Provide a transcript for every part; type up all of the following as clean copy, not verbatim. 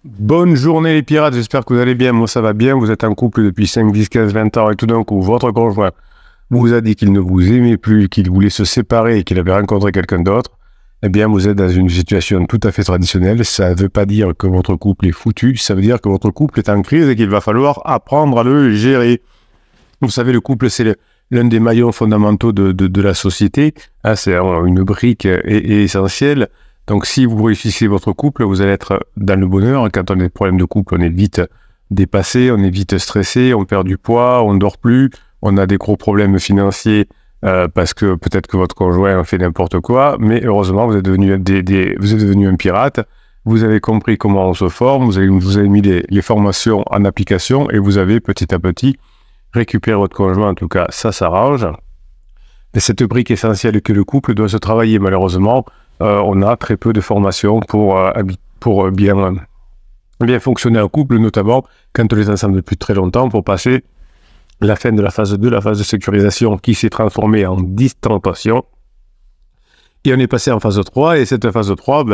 Bonne journée les pirates, j'espère que vous allez bien, moi ça va bien, vous êtes en couple depuis 5, 10, 15, 20 ans et tout d'un coup votre conjoint vous a dit qu'il ne vous aimait plus, qu'il voulait se séparer et qu'il avait rencontré quelqu'un d'autre, eh bien vous êtes dans une situation tout à fait traditionnelle, ça ne veut pas dire que votre couple est foutu, ça veut dire que votre couple est en crise et qu'il va falloir apprendre à le gérer. Vous savez, le couple c'est l'un des maillons fondamentaux de la société, hein, c'est une brique essentielle. Donc, si vous réussissez votre couple, vous allez être dans le bonheur. Quand on a des problèmes de couple, on est vite dépassé, on est vite stressé, on perd du poids, on ne dort plus, on a des gros problèmes financiers parce que peut-être que votre conjoint fait n'importe quoi. Mais heureusement, vous êtes devenu un pirate. Vous avez compris comment on se forme, vous avez mis les formations en application et vous avez petit à petit récupéré votre conjoint. En tout cas, ça s'arrange. Mais cette brique essentielle que le couple doit se travailler, malheureusement, on a très peu de formations pour bien fonctionner en couple, notamment quand on les ensemble depuis très longtemps, pour passer la fin de la phase 2, la phase de sécurisation qui s'est transformée en distantation. Et on est passé en phase 3, et cette phase 3,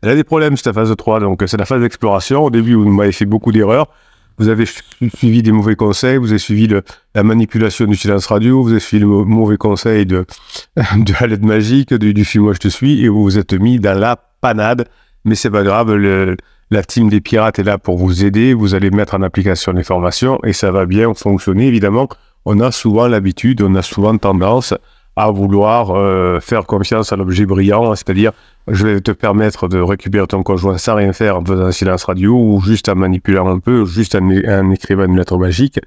elle a des problèmes, cette phase 3. Donc c'est la phase d'exploration. Au début, vous m'avez fait beaucoup d'erreurs. Vous avez suivi des mauvais conseils, vous avez suivi la manipulation du silence radio, vous avez suivi le mauvais conseil de la lettre magique, du film Moi je te suis, et vous vous êtes mis dans la panade. Mais c'est pas grave, la team des pirates est là pour vous aider, vous allez mettre en application les formations et ça va bien fonctionner. Évidemment, on a souvent l'habitude, on a souvent tendance à vouloir faire confiance à l'objet brillant, c'est-à-dire je vais te permettre de récupérer ton conjoint sans rien faire en faisant un silence radio ou juste en manipulant un peu, juste en écrivant une lettre magique.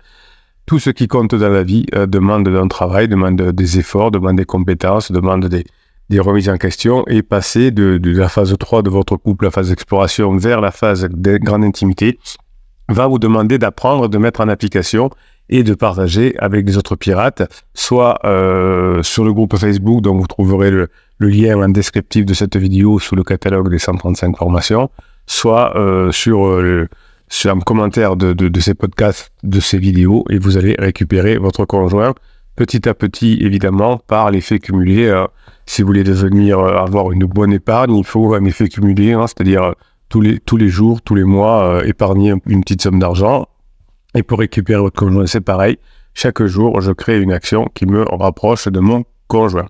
Tout ce qui compte dans la vie demande un travail, demande des efforts, demande des compétences, demande des remises en question et passer de la phase 3 de votre couple, la phase d'exploration, vers la phase de grande intimité, va vous demander d'apprendre, de mettre en application et de partager avec des autres pirates, soit sur le groupe Facebook, dont vous trouverez le lien en descriptif de cette vidéo sous le catalogue des 135 formations, soit sur un commentaire de ces podcasts, de ces vidéos, et vous allez récupérer votre conjoint petit à petit, évidemment, par l'effet cumulé. Si vous voulez devenir avoir une bonne épargne, il faut un effet cumulé, hein, c'est-à-dire tous les jours, tous les mois, épargner une petite somme d'argent. Et pour récupérer votre conjoint, c'est pareil. Chaque jour, je crée une action qui me rapproche de mon conjoint.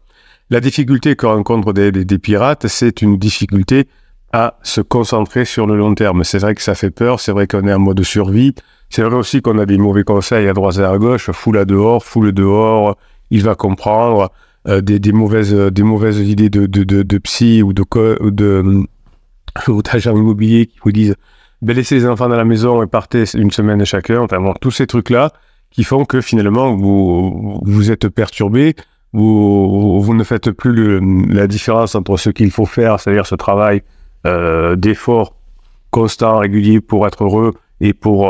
La difficulté que rencontrent des pirates, c'est une difficulté à se concentrer sur le long terme. C'est vrai que ça fait peur, c'est vrai qu'on est en mode survie. C'est vrai aussi qu'on a des mauvais conseils à droite et à gauche. Fous-le dehors, il va comprendre. Des mauvaises idées de psy ou d'agents immobiliers qui vous disent laissez les enfants dans la maison et partez une semaine chacun. Enfin bon, tous ces trucs-là qui font que finalement vous êtes perturbé, vous ne faites plus la différence entre ce qu'il faut faire, c'est-à-dire ce travail d'effort constant, régulier pour être heureux et pour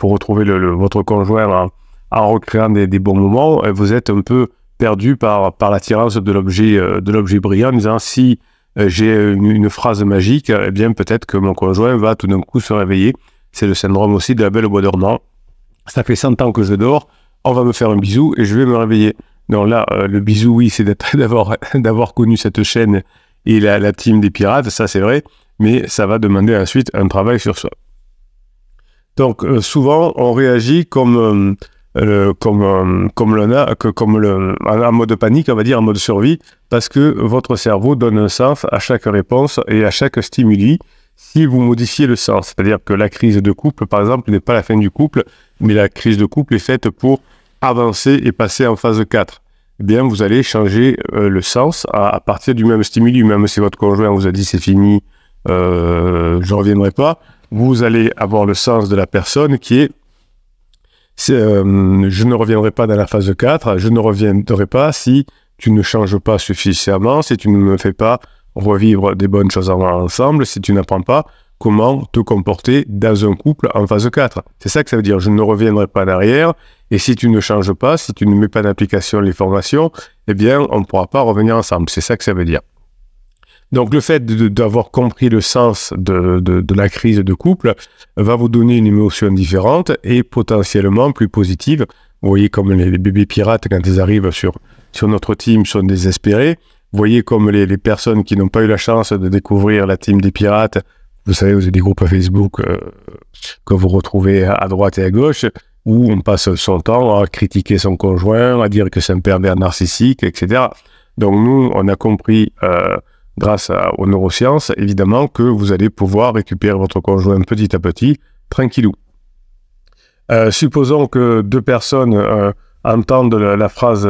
retrouver votre conjoint en recréant des bons moments. Vous êtes un peu perdu par l'attirance de l'objet brillant en disant si j'ai une phrase magique, eh bien peut-être que mon conjoint va tout d'un coup se réveiller. C'est le syndrome aussi de la belle au bois dormant. Ça fait 100 ans que je dors, on va me faire un bisou et je vais me réveiller. Donc là, le bisou, oui, c'est d'avoir connu cette chaîne et la team des pirates, ça c'est vrai, mais ça va demander ensuite un travail sur soi. Donc souvent, on réagit en mode panique, on va dire, en mode survie, parce que votre cerveau donne un sens à chaque réponse et à chaque stimuli si vous modifiez le sens. C'est-à-dire que la crise de couple, par exemple, n'est pas la fin du couple, mais la crise de couple est faite pour avancer et passer en phase 4. Eh bien, vous allez changer le sens à partir du même stimuli, même si votre conjoint vous a dit c'est fini, je ne reviendrai pas, vous allez avoir le sens de la personne qui est je ne reviendrai pas dans la phase 4, je ne reviendrai pas si tu ne changes pas suffisamment, si tu ne me fais pas revivre des bonnes choses ensemble, si tu n'apprends pas comment te comporter dans un couple en phase 4. C'est ça que ça veut dire, je ne reviendrai pas en arrière, et si tu ne changes pas, si tu ne mets pas en application les formations, eh bien, on ne pourra pas revenir ensemble. C'est ça que ça veut dire. Donc le fait d'avoir compris le sens de la crise de couple va vous donner une émotion différente et potentiellement plus positive. Vous voyez comme les bébés pirates, quand ils arrivent sur notre team, sont désespérés. Vous voyez comme les personnes qui n'ont pas eu la chance de découvrir la team des pirates vous savez, vous avez des groupes Facebook que vous retrouvez à droite et à gauche, où on passe son temps à critiquer son conjoint, à dire que c'est un pervers narcissique, etc. Donc nous, on a compris, grâce aux neurosciences, évidemment, que vous allez pouvoir récupérer votre conjoint petit à petit, tranquillou. Supposons que deux personnes entendent la phrase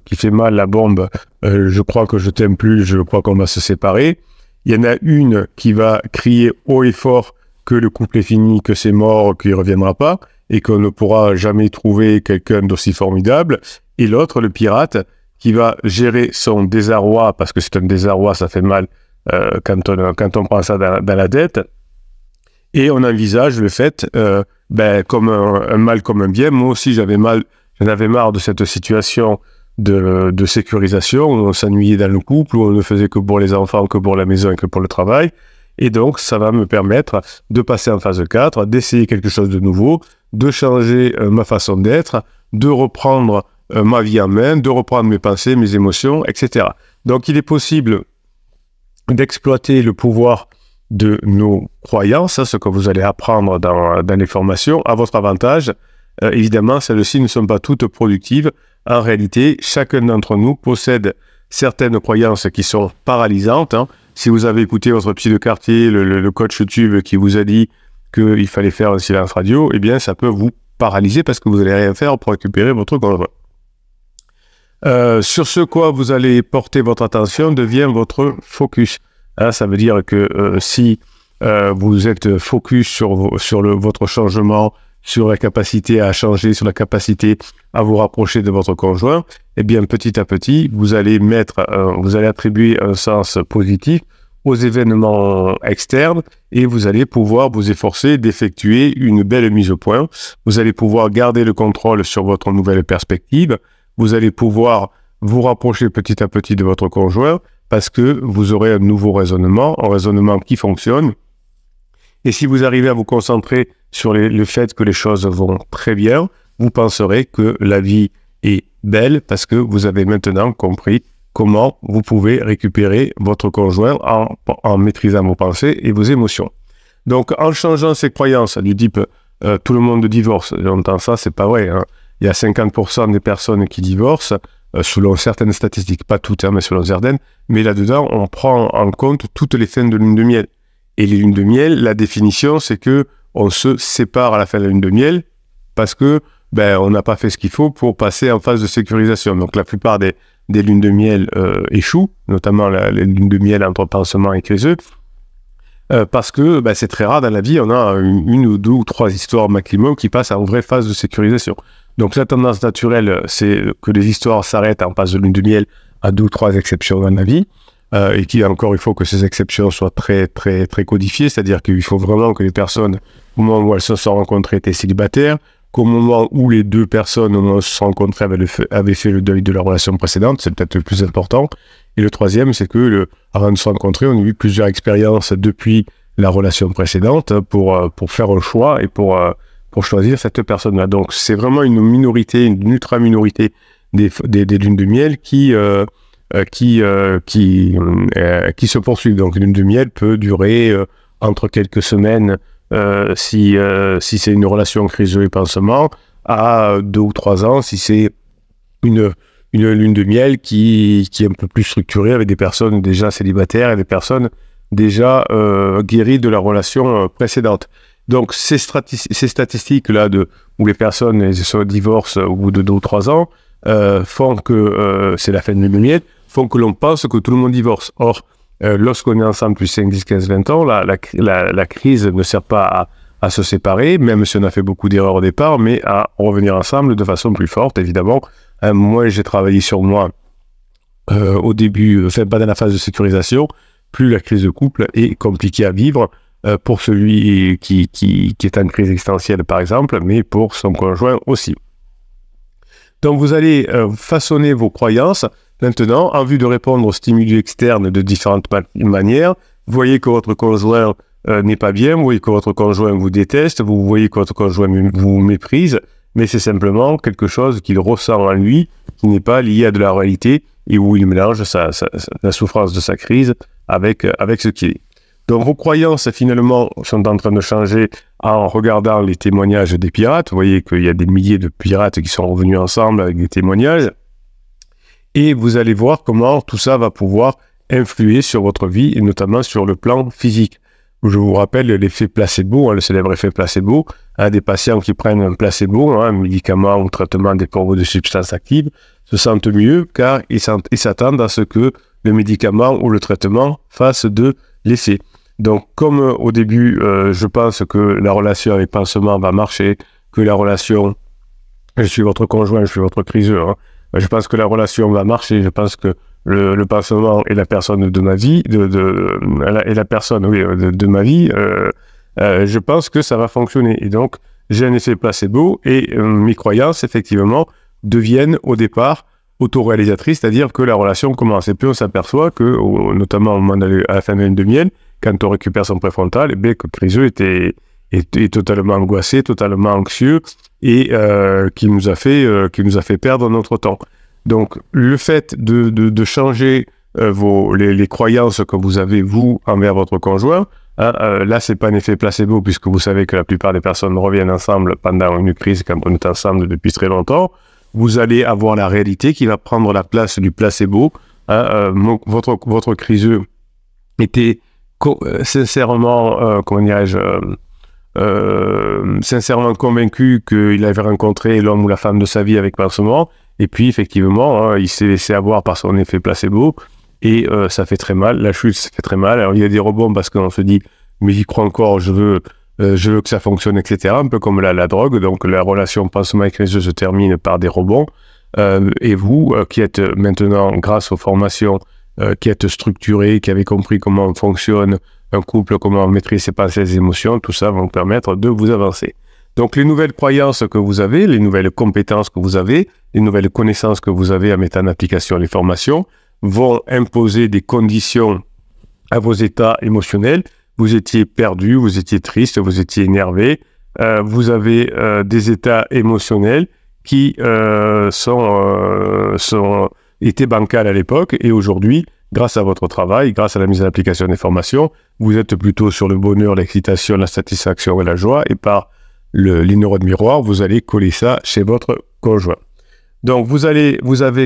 qui fait mal, la bombe, je crois que je t'aime plus, je crois qu'on va se séparer. Il y en a une qui va crier haut et fort que le couple est fini, que c'est mort, qu'il ne reviendra pas, et qu'on ne pourra jamais trouver quelqu'un d'aussi formidable. Et l'autre, le pirate, qui va gérer son désarroi, parce que c'est un désarroi, ça fait mal quand on prend ça dans la tête, et on envisage le fait, comme un mal comme un bien. Moi aussi, j'en avais marre de cette situation de sécurisation, où on s'ennuyait dans le couple, où on ne faisait que pour les enfants, que pour la maison et que pour le travail. Et donc, ça va me permettre de passer en phase 4, d'essayer quelque chose de nouveau, de changer ma façon d'être, de reprendre ma vie en main, de reprendre mes pensées, mes émotions, etc. Donc, il est possible d'exploiter le pouvoir de nos croyances, ce que vous allez apprendre dans les formations, à votre avantage. Évidemment, celles-ci ne sont pas toutes productives. En réalité, chacun d'entre nous possède certaines croyances qui sont paralysantes. Si vous avez écouté votre psy de quartier, le coach YouTube qui vous a dit qu'il fallait faire un silence radio, eh bien, ça peut vous paralyser parce que vous n'allez rien faire pour récupérer votre conjoint. Sur ce quoi vous allez porter votre attention devient votre focus. Ça veut dire que si vous êtes focus sur votre changement, sur la capacité à changer, sur la capacité à vous rapprocher de votre conjoint, eh bien, petit à petit, vous allez attribuer un sens positif aux événements externes et vous allez pouvoir vous efforcer d'effectuer une belle mise au point. Vous allez pouvoir garder le contrôle sur votre nouvelle perspective. Vous allez pouvoir vous rapprocher petit à petit de votre conjoint parce que vous aurez un nouveau raisonnement, un raisonnement qui fonctionne. Et si vous arrivez à vous concentrer sur le fait que les choses vont très bien, vous penserez que la vie est belle parce que vous avez maintenant compris comment vous pouvez récupérer votre conjoint en maîtrisant vos pensées et vos émotions. Donc, en changeant ces croyances du type tout le monde divorce, j'entends ça, c'est pas vrai. Il y a 50% des personnes qui divorcent, selon certaines statistiques, pas toutes, mais selon certaines, mais là-dedans, on prend en compte toutes les fins de lune de miel. Et les lunes de miel, la définition, c'est que on se sépare à la fin de la lune de miel parce que on n'a pas fait ce qu'il faut pour passer en phase de sécurisation. Donc la plupart des lunes de miel échouent, notamment les lunes de miel entre pansement et criseux, parce que c'est très rare dans la vie, on a une ou deux ou trois histoires maximum qui passent en vraie phase de sécurisation. Donc la tendance naturelle, c'est que les histoires s'arrêtent en phase de lune de miel à 2 ou 3 exceptions dans la vie. Et qu'il encore, il faut que ces exceptions soient très, très, très codifiées, c'est-à-dire qu'il faut vraiment que les personnes, au moment où elles se sont rencontrées, étaient célibataires, qu'au moment où les deux personnes, au moment où elles se sont rencontrées, avaient fait le deuil de leur relation précédente, c'est peut-être le plus important. Et le troisième, c'est que, avant de se rencontrer, on a eu plusieurs expériences depuis la relation précédente pour faire un choix et pour choisir cette personne-là. Donc, c'est vraiment une minorité, une ultra-minorité des lunes de miel qui se poursuivent. Donc, une lune de miel peut durer entre quelques semaines si c'est une relation criseux et pansement, à 2 ou 3 ans si c'est une lune de miel qui est un peu plus structurée avec des personnes déjà célibataires et des personnes déjà guéries de la relation précédente. Donc, ces statistiques-là où les personnes se divorcent au bout de 2 ou 3 ans font que c'est la fin de lune de miel, font que l'on pense que tout le monde divorce. Or, lorsqu'on est ensemble depuis 5, 10, 15, 20 ans, la crise ne sert pas à se séparer, même si on a fait beaucoup d'erreurs au départ, mais à revenir ensemble de façon plus forte, évidemment. Moi, j'ai travaillé sur moi au début, pas dans la phase de sécurisation, plus la crise de couple est compliquée à vivre pour celui qui est en crise existentielle, par exemple, mais pour son conjoint aussi. Donc, vous allez façonner vos croyances. Maintenant, en vue de répondre aux stimuli externes de différentes manières, vous voyez que votre conjoint n'est pas bien, vous voyez que votre conjoint vous déteste, vous voyez que votre conjoint vous méprise, mais c'est simplement quelque chose qu'il ressent en lui, qui n'est pas lié à de la réalité, et où il mélange la souffrance de sa crise avec ce qu'il est. Donc vos croyances finalement sont en train de changer en regardant les témoignages des pirates. Vous voyez qu'il y a des milliers de pirates qui sont revenus ensemble avec des témoignages. Et vous allez voir comment tout ça va pouvoir influer sur votre vie et notamment sur le plan physique. Je vous rappelle l'effet placebo, le célèbre effet placebo, des patients qui prennent un placebo, un médicament ou traitement dépourvu de substances actives, se sentent mieux car ils s'attendent à ce que le médicament ou le traitement fasse de l'effet. Donc comme au début, je pense que la relation avec pansement va marcher, que la relation, je suis votre conjoint, je suis votre criseux, je pense que la relation va marcher, je pense que le pansement est la personne de ma vie, de ma vie, je pense que ça va fonctionner. Et donc, j'ai un effet placebo et mes croyances, effectivement, deviennent au départ autoréalisatrices, c'est-à-dire que la relation commence. Et puis, on s'aperçoit que, notamment au moment à la fin de lune de miel, quand on récupère son préfrontal, que Criseux est totalement angoissé, totalement anxieux et qui nous a fait perdre notre temps. Donc, le fait de changer les croyances que vous avez, vous, envers votre conjoint, là, c'est pas un effet placebo, puisque vous savez que la plupart des personnes reviennent ensemble pendant une crise quand on est ensemble depuis très longtemps. Vous allez avoir la réalité qui va prendre la place du placebo. Votre criseux était sincèrement, sincèrement convaincu qu'il avait rencontré l'homme ou la femme de sa vie avec pansement. Et puis, effectivement, il s'est laissé avoir par son effet placebo et ça fait très mal. La chute, ça fait très mal. Alors, il y a des rebonds parce qu'on se dit, mais j'y crois encore, je veux que ça fonctionne, etc. Un peu comme la drogue. Donc, la relation pansement et criseux se termine par des rebonds. Et vous, qui êtes maintenant, grâce aux formations, qui êtes structuré, qui avez compris comment fonctionne un couple, comment maîtriser ses pensées et ses émotions, tout ça va vous permettre de vous avancer. Donc, les nouvelles croyances que vous avez, les nouvelles compétences que vous avez, les nouvelles connaissances que vous avez en mettant en application les formations vont imposer des conditions à vos états émotionnels. Vous étiez perdu, vous étiez triste, vous étiez énervé. Vous avez des états émotionnels qui étaient bancals à l'époque et aujourd'hui, grâce à votre travail, grâce à la mise en application des formations, vous êtes plutôt sur le bonheur, l'excitation, la satisfaction et la joie et par les neurones miroirs, vous allez coller ça chez votre conjoint. Donc, vous avez,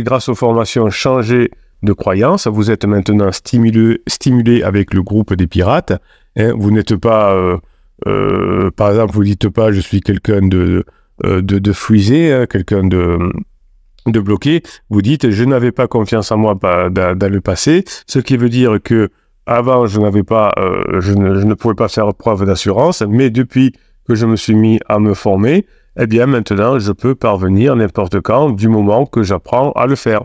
grâce aux formations, changé de croyance. Vous êtes maintenant stimulé avec le groupe des pirates. Vous n'êtes pas, par exemple, vous ne dites pas « je suis quelqu'un de frisé, quelqu'un de bloqué ». Vous dites « je n'avais pas confiance en moi dans le passé », ce qui veut dire que avant je ne pouvais pas faire preuve d'assurance, mais depuis que je me suis mis à me former, eh bien maintenant je peux parvenir n'importe quand du moment que j'apprends à le faire.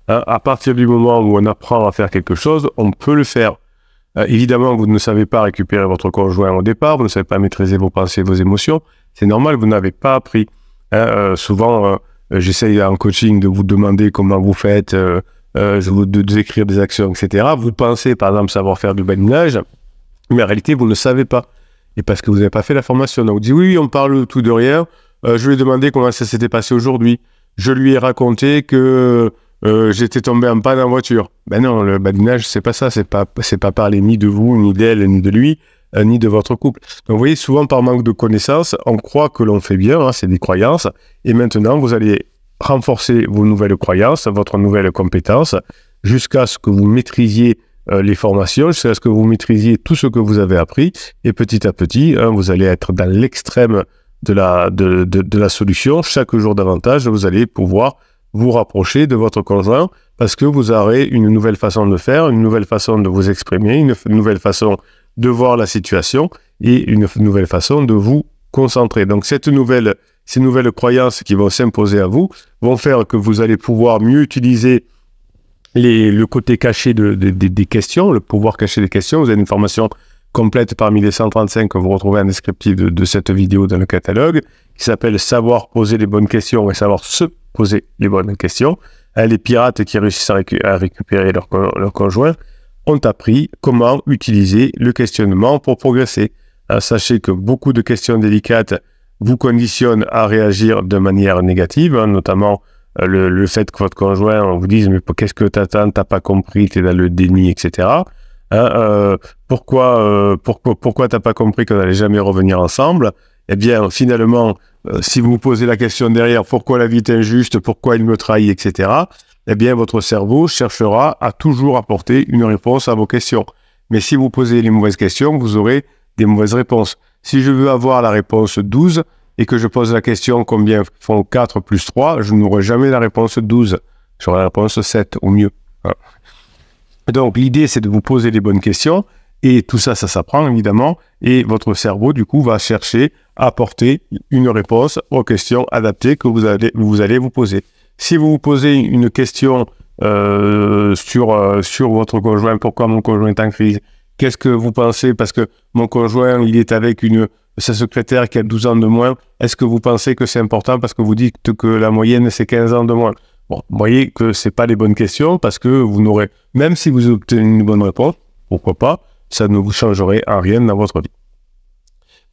À partir du moment où on apprend à faire quelque chose, on peut le faire. Évidemment, vous ne savez pas récupérer votre conjoint au départ, vous ne savez pas maîtriser vos pensées, vos émotions, c'est normal, vous n'avez pas appris. Souvent, j'essaye en coaching de vous demander comment vous faites, de décrire des actions, etc. Vous pensez par exemple savoir faire du badinage, mais en réalité vous ne savez pas. Et parce que vous n'avez pas fait la formation. Donc, vous dites, oui, on parle tout de rien. Je lui ai demandé comment ça s'était passé aujourd'hui. Je lui ai raconté que j'étais tombé en panne en voiture. Ben non, le badinage, c'est pas ça. C'est pas parler ni de vous, ni d'elle, ni de lui, ni de votre couple. Donc, vous voyez, souvent, par manque de connaissances, on croit que l'on fait bien, c'est des croyances. Et maintenant, vous allez renforcer vos nouvelles croyances, votre nouvelle compétence, jusqu'à ce que vous maîtrisiez les formations, jusqu'à ce que vous maîtrisiez tout ce que vous avez appris, et petit à petit, vous allez être dans l'extrême de la solution. Chaque jour davantage, vous allez pouvoir vous rapprocher de votre conjoint, parce que vous aurez une nouvelle façon de faire, une nouvelle façon de vous exprimer, une nouvelle façon de voir la situation, et une nouvelle façon de vous concentrer. Donc ces nouvelles croyances qui vont s'imposer à vous, vont faire que vous allez pouvoir mieux utiliser le côté caché des questions, le pouvoir caché des questions. Vous avez une formation complète parmi les 135 que vous retrouvez en descriptif de cette vidéo dans le catalogue, qui s'appelle « Savoir poser les bonnes questions et savoir se poser les bonnes questions ». Les pirates qui réussissent à récupérer leur conjoint ont appris comment utiliser le questionnement pour progresser. Sachez que beaucoup de questions délicates vous conditionnent à réagir de manière négative, notamment le fait que votre conjoint vous dise « mais qu'est-ce que t'attends, t'as pas compris, t'es dans le déni, etc. » Pourquoi t'as pas compris qu'on n'allait jamais revenir ensemble? Eh bien, finalement, si vous vous posez la question derrière, pourquoi la vie est injuste, pourquoi il me trahit, etc., eh bien, votre cerveau cherchera à toujours apporter une réponse à vos questions. Mais si vous posez les mauvaises questions, vous aurez des mauvaises réponses. Si je veux avoir la réponse 12 et que je pose la question combien font 4 plus 3, je n'aurai jamais la réponse 12. J'aurai la réponse 7 au mieux. Voilà. Donc, l'idée, c'est de vous poser les bonnes questions. Et tout ça, ça s'apprend évidemment. Et votre cerveau, du coup, va chercher à apporter une réponse aux questions adaptées que vous allez vous poser. Si vous vous posez une question sur votre conjoint, pourquoi mon conjoint est en crise? Qu'est-ce que vous pensez? Parce que mon conjoint, il est avec sa secrétaire qui a 12 ans de moins. Est-ce que vous pensez que c'est important parce que vous dites que la moyenne, c'est 15 ans de moins? Bon, vous voyez que c'est pas les bonnes questions parce que vous n'aurez, même si vous obtenez une bonne réponse, pourquoi pas, ça ne vous changerait en rien dans votre vie.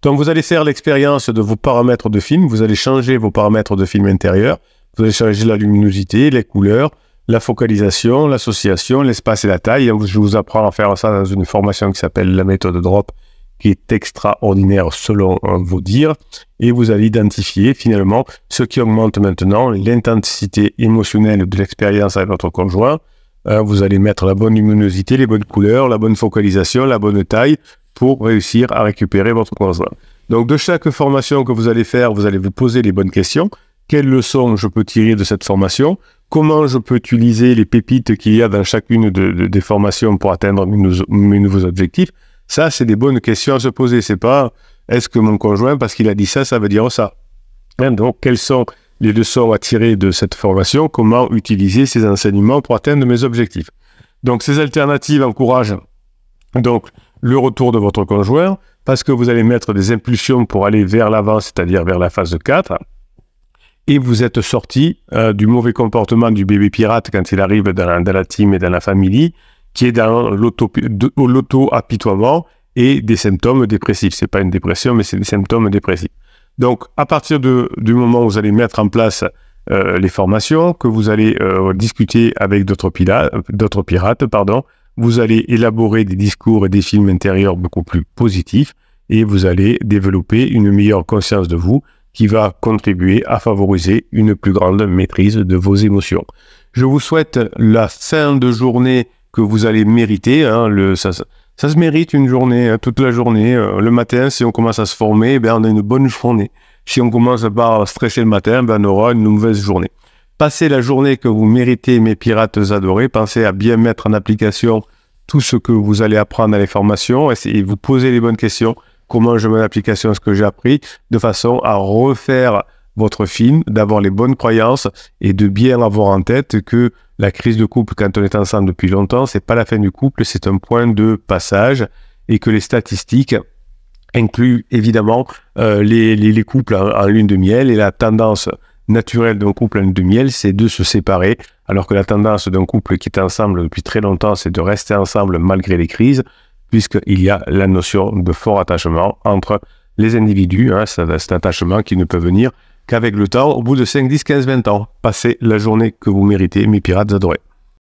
Donc, vous allez faire l'expérience de vos paramètres de film. Vous allez changer vos paramètres de film intérieur. Vous allez changer la luminosité, les couleurs, la focalisation, l'association, l'espace et la taille. Je vous apprends à faire ça dans une formation qui s'appelle la méthode DROP, qui est extraordinaire selon vos dires. Et vous allez identifier finalement ce qui augmente maintenant l'intensité émotionnelle de l'expérience avec votre conjoint. Vous allez mettre la bonne luminosité, les bonnes couleurs, la bonne focalisation, la bonne taille pour réussir à récupérer votre conjoint. Donc de chaque formation que vous allez faire, vous allez vous poser les bonnes questions. Quelles leçons je peux tirer de cette formation? Comment je peux utiliser les pépites qu'il y a dans chacune des formations pour atteindre mes nouveaux objectifs? Ça, c'est des bonnes questions à se poser. C'est pas, est-ce que mon conjoint, parce qu'il a dit ça, ça veut dire ça? Donc, quelles sont les leçons à tirer de cette formation? Comment utiliser ces enseignements pour atteindre mes objectifs? Donc, ces alternatives encouragent donc le retour de votre conjoint, parce que vous allez mettre des impulsions pour aller vers l'avant, c'est-à-dire vers la phase 4, et vous êtes sorti du mauvais comportement du bébé pirate quand il arrive dans la team et dans la famille, qui est dans l'auto-apitoiement et des symptômes dépressifs. C'est pas une dépression, mais c'est des symptômes dépressifs. Donc, à partir du moment où vous allez mettre en place les formations, que vous allez discuter avec d'autres pirates, vous allez élaborer des discours et des films intérieurs beaucoup plus positifs et vous allez développer une meilleure conscience de vous qui va contribuer à favoriser une plus grande maîtrise de vos émotions. Je vous souhaite la fin de journée que vous allez mériter. Ça se mérite une journée, toute la journée. Le matin, si on commence à se former, on a une bonne journée. Si on commence par stresser le matin, on aura une mauvaise journée. Passez la journée que vous méritez, mes pirates adorés. Pensez à bien mettre en application tout ce que vous allez apprendre dans les formations. Essayez de vous poser les bonnes questions. Comment je mets en application ce que j'ai appris, de façon à refaire votre film, d'avoir les bonnes croyances et de bien avoir en tête que la crise de couple, quand on est ensemble depuis longtemps, c'est pas la fin du couple, c'est un point de passage et que les statistiques incluent évidemment les couples en lune de miel et la tendance naturelle d'un couple en lune de miel, c'est de se séparer, alors que la tendance d'un couple qui est ensemble depuis très longtemps, c'est de rester ensemble malgré les crises, puisqu'il y a la notion de fort attachement entre les individus, cet attachement qui ne peut venir qu'avec le temps, au bout de 5, 10, 15, 20 ans. Passez la journée que vous méritez, mes pirates adorés.